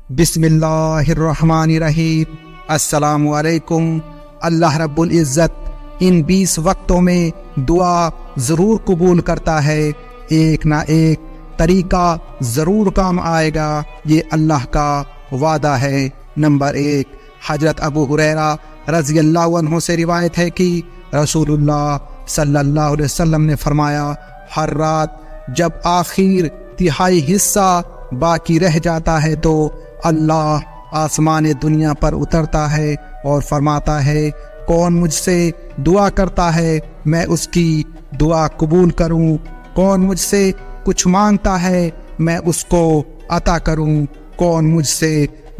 بسم اللہ الرحمن الرحیم۔ السلام علیکم۔ اللہ رب العزت ان 20 وقتوں میں دعا ضرور قبول کرتا ہے، ایک نہ ایک طریقہ ضرور کام آئے گا، یہ اللہ کا وعدہ ہے۔ نمبر 1، حضرت ابو ہریرہ رضی اللہ عنہ سے روایت ہے کہ رسول اللہ صلی اللہ علیہ وسلم نے فرمایا، ہر رات جب آخر تہائی حصہ باقی رہ جاتا ہے تو اللہ آسمان دنیا پر اترتا ہے اور فرماتا ہے، کون مجھ سے دعا کرتا ہے میں اس کی دعا قبول کروں، کون مجھ سے کچھ مانگتا ہے میں اس کو عطا کروں، کون مجھ سے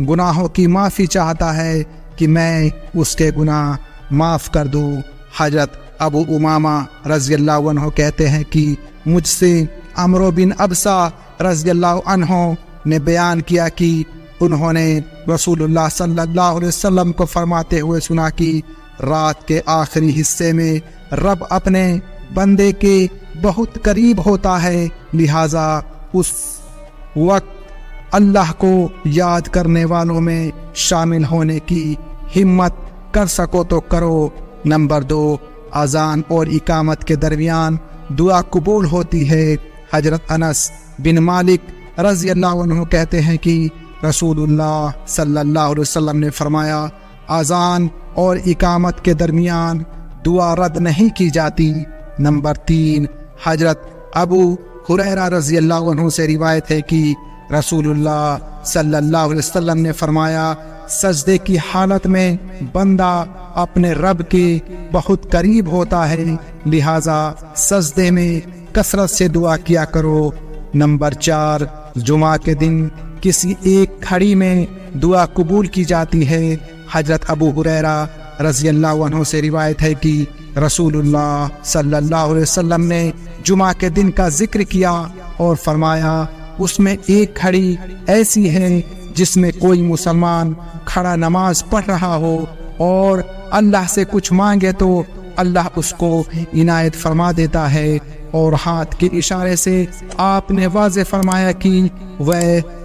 گناہوں کی معافی چاہتا ہے کہ میں اس کے گناہ معاف کر دوں۔ حضرت ابو امامہ رضی اللہ عنہ کہتے ہیں کہ مجھ سے عمرو بن ابسہ رضی اللہ عنہ نے بیان کیا کہ انہوں نے رسول اللہ صلی اللہ علیہ وسلم کو فرماتے ہوئے سنا کہ رات کے آخری حصے میں رب اپنے بندے کے بہت قریب ہوتا ہے، لہٰذا اس وقت اللہ کو یاد کرنے والوں میں شامل ہونے کی ہمت کر سکو تو کرو۔ نمبر 2، اذان اور اقامت کے درمیان دعا قبول ہوتی ہے۔ حضرت انس بن مالک رضی اللہ عنہ کہتے ہیں کہ رسول اللہ صلی اللہ علیہ وسلم نے فرمایا، اذان اور اقامت کے درمیان دعا رد نہیں کی جاتی۔ نمبر 3، حضرت ابو ہریرہ رضی اللہ عنہ سے روایت ہے کہ رسول اللہ صلی اللہ علیہ وسلم نے فرمایا، سجدے کی حالت میں بندہ اپنے رب کے بہت قریب ہوتا ہے، لہٰذا سجدے میں کثرت سے دعا کیا کرو۔ نمبر 4، جمعہ کے دن کسی ایک گھڑی میں دعا قبول کی جاتی ہے۔ حضرت ابو ہریرہ رضی اللہ عنہ سے روایت ہے کہ رسول اللہ صلی اللہ علیہ وسلم نے جمعہ کے دن کا ذکر کیا اور فرمایا، اس میں ایک گھڑی ایسی ہے جس میں کوئی مسلمان کھڑا نماز پڑھ رہا ہو اور اللہ سے کچھ مانگے تو اللہ اس کو عنایت فرما دیتا ہے، اور ہاتھ کے اشارے سے آپ نے واضح فرمایا کہ وہ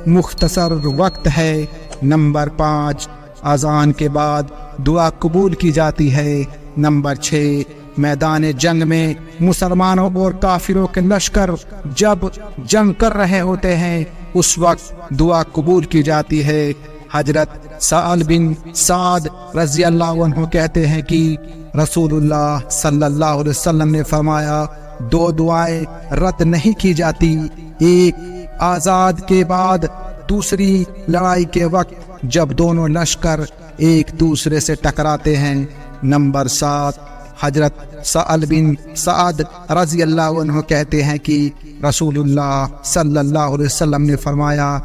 مختصر وقت ہے۔ نمبر 5، اذان کے بعد دعا قبول کی جاتی ہے۔ نمبر 6، میدان جنگ میں مسلمانوں اور کافروں کے لشکر جب جنگ کر رہے ہوتے ہیں اس وقت دعا قبول کی جاتی ہے۔ حضرت سہل بن سعد رضی اللہ عنہ کہتے ہیں کہ رسول اللہ صلی اللہ علیہ وسلم نے فرمایا، 2 دعائیں رد نہیں کی جاتی، ایک آزاد کے بعد، دوسری لڑائی کے وقت جب دونوں لشکر ایک دوسرے سے ٹکراتے ہیں۔ نمبر 7، حضرت سہل بن سعد رضی اللہ عنہ کہتے ہیں کہ رسول اللہ صلی اللہ علیہ وسلم نے فرمایا،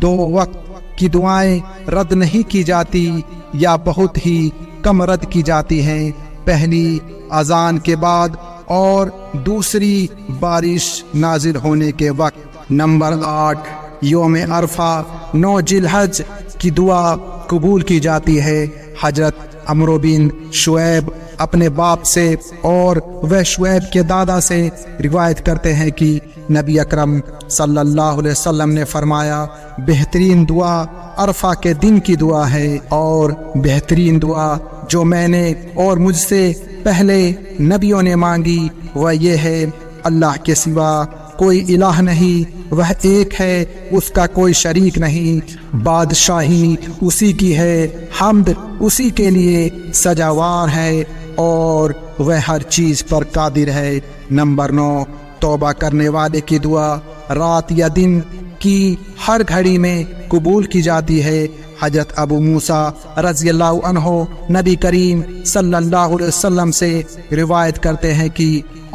2 وقت کی دعائیں رد نہیں کی جاتی یا بہت ہی کم رد کی جاتی ہیں، پہلی اذان کے بعد اور دوسری بارش نازل ہونے کے وقت۔ نمبر 8، یوم عرفہ 9 ذی الحج کی دعا قبول کی جاتی ہے۔ حضرت عمرو بن شعیب اپنے باپ سے اور وہ شعیب کے دادا سے روایت کرتے ہیں کہ نبی اکرم صلی اللہ علیہ وسلم نے فرمایا، بہترین دعا عرفہ کے دن کی دعا ہے، اور بہترین دعا جو میں نے اور مجھ سے پہلے نبیوں نے مانگی وہ یہ ہے، اللہ کے سوا کوئی الہ نہیں، وہ ایک ہے، اس کا کوئی شریک نہیں، بادشاہی اسی کی ہے، حمد اسی کے لیے سزاوار ہے، اور وہ ہر چیز پر قادر ہے۔ نمبر 9، توبہ کرنے والے کی دعا رات یا دن کی ہر گھڑی میں قبول کی جاتی ہے۔ حضرت ابو موسیٰ رضی اللہ عنہ نبی کریم صلی اللہ علیہ وسلم سے روایت کرتے ہیں کہ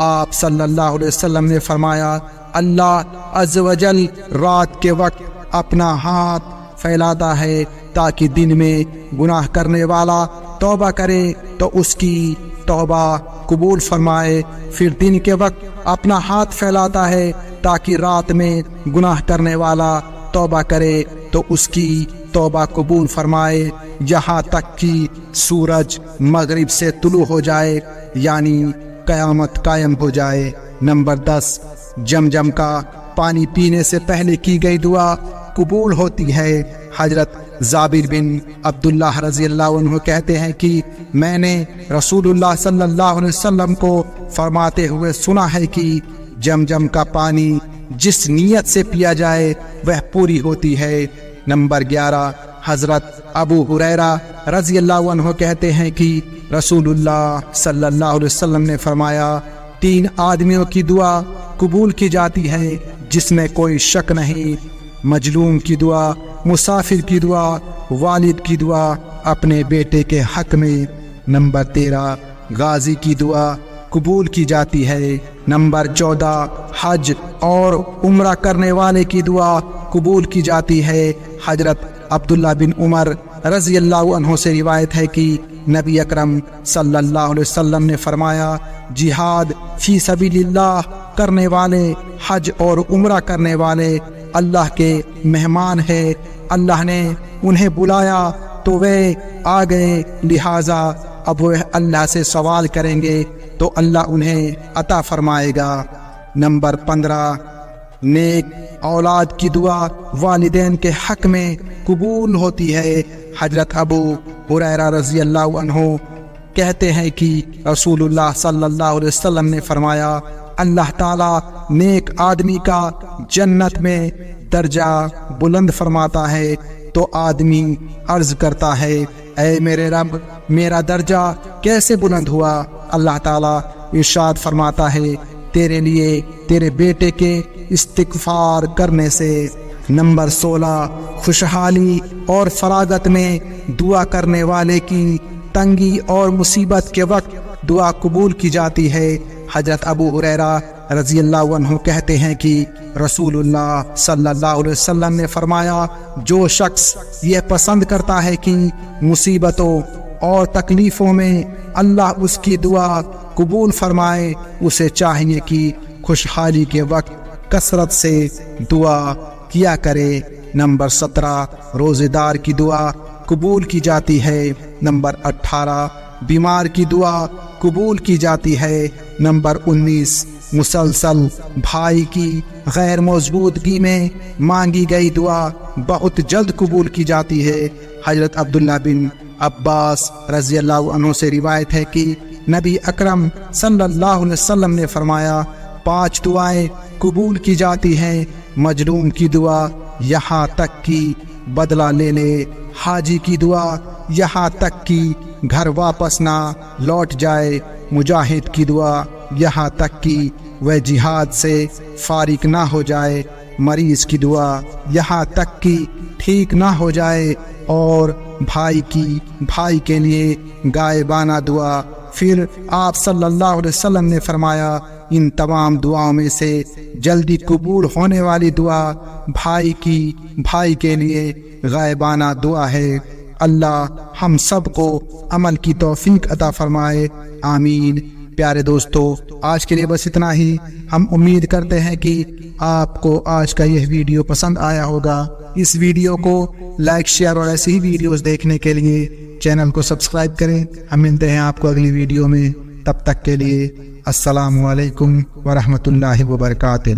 آپ صلی اللہ علیہ وسلم نے فرمایا، اللہ عز و جل رات کے وقت اپنا ہاتھ پھیلاتا ہے تاکہ دن میں گناہ کرنے والا توبہ کرے تو اس کی توبہ قبول فرمائے، پھر دن کے وقت اپنا ہاتھ پھیلاتا ہے تاکہ رات میں گناہ کرنے والا توبہ کرے تو اس کی توبہ قبول فرمائے، یہاں تک کہ سورج مغرب سے طلوع ہو جائے، یعنی قیامت قائم ہو جائے۔ نمبر 10، جم کا پانی پینے سے پہلے کی گئی دعا قبول ہوتی ہے۔ حضرت جابر بن عبداللہ رضی اللہ عنہ کہتے ہیں کہ میں نے رسول اللہ صلی اللہ علیہ وسلم کو فرماتے ہوئے سنا ہے کہ زمزم کا پانی جس نیت سے پیا جائے وہ پوری ہوتی ہے۔ نمبر 11، حضرت ابو ہریرہ رضی اللہ عنہ کہتے ہیں کہ رسول اللہ صلی اللہ علیہ وسلم نے فرمایا 3 آدمیوں کی دعا قبول کی جاتی ہے جس میں کوئی شک نہیں، مظلوم کی دعا، مسافر کی دعا، والد کی دعا اپنے بیٹے کے حق میں۔ نمبر 13، غازی کی دعا قبول کی جاتی ہے۔ نمبر 14، حج اور عمرہ کرنے والے کی دعا قبول کی جاتی ہے۔ حضرت عبداللہ بن عمر رضی اللہ عنہ سے روایت ہے کہ نبی اکرم صلی اللہ علیہ وسلم نے فرمایا جہاد فی سبیل اللہ کرنے والے، حج اور عمرہ کرنے والے اللہ کے مہمان ہے، اللہ نے انہیں بلایا تو وہ آ گئے، لہٰذا اب وہ اللہ سے سوال کریں گے تو اللہ انہیں عطا فرمائے گا۔ نمبر 15، نیک اولاد کی دعا والدین کے حق میں قبول ہوتی ہے۔ حضرت ابو ہریرہ رضی اللہ عنہ کہتے ہیں کہ رسول اللہ صلی اللہ علیہ وسلم نے فرمایا اللہ تعالیٰ نیک آدمی کا جنت میں درجہ بلند فرماتا ہے تو آدمی عرض کرتا ہے اے میرے رب میرا درجہ کیسے بلند ہوا؟ اللہ تعالیٰ ارشاد فرماتا ہے تیرے لیے تیرے بیٹے کے استغفار کرنے سے۔ نمبر 16، خوشحالی اور فراغت میں دعا کرنے والے کی تنگی اور مصیبت کے وقت دعا قبول کی جاتی ہے۔ حضرت ابو ہریرہ رضی اللہ عنہ کہتے ہیں کہ رسول اللہ صلی اللہ علیہ وسلم نے فرمایا جو شخص یہ پسند کرتا ہے کہ مصیبتوں اور تکلیفوں میں اللہ اس کی دعا قبول فرمائے، اسے چاہیے کہ خوشحالی کے وقت کثرت سے دعا کیا کرے۔ نمبر 17، روزے دار کی دعا قبول کی جاتی ہے۔ نمبر 18، بیمار کی دعا قبول کی جاتی ہے۔ نمبر 19، مسلسل بھائی کی غیر موجودگی میں مانگی گئی دعا بہت جلد قبول کی جاتی ہے۔ حضرت عبداللہ بن عباس رضی اللہ عنہ سے روایت ہے کہ نبی اکرم صلی اللہ علیہ وسلم نے فرمایا 5 دعائیں قبول کی جاتی ہیں، مظلوم کی دعا یہاں تک کہ بدلہ لے لے، حاجی کی دعا یہاں تک کہ گھر واپس نہ لوٹ جائے، مجاہد کی دعا یہاں تک کہ وہ جہاد سے فارغ نہ ہو جائے، مریض کی دعا یہاں تک کہ ٹھیک نہ ہو جائے، اور بھائی کے لیے غائبانہ دعا۔ پھر آپ صلی اللہ علیہ وسلم نے فرمایا ان تمام دعاؤں میں سے جلدی قبول ہونے والی دعا بھائی کے لیے غائبانہ دعا ہے۔ اللہ ہم سب کو عمل کی توفیق عطا فرمائے، آمین۔ پیارے دوستو آج کے لیے بس اتنا ہی۔ ہم امید کرتے ہیں کہ آپ کو آج کا یہ ویڈیو پسند آیا ہوگا۔ اس ویڈیو کو لائک شیئر اور ایسی ہی ویڈیوز دیکھنے کے لیے چینل کو سبسکرائب کریں۔ ہم ملتے ہیں آپ کو اگلی ویڈیو میں، تب تک کے لیے السلام علیکم ورحمۃ اللہ وبرکاتہ۔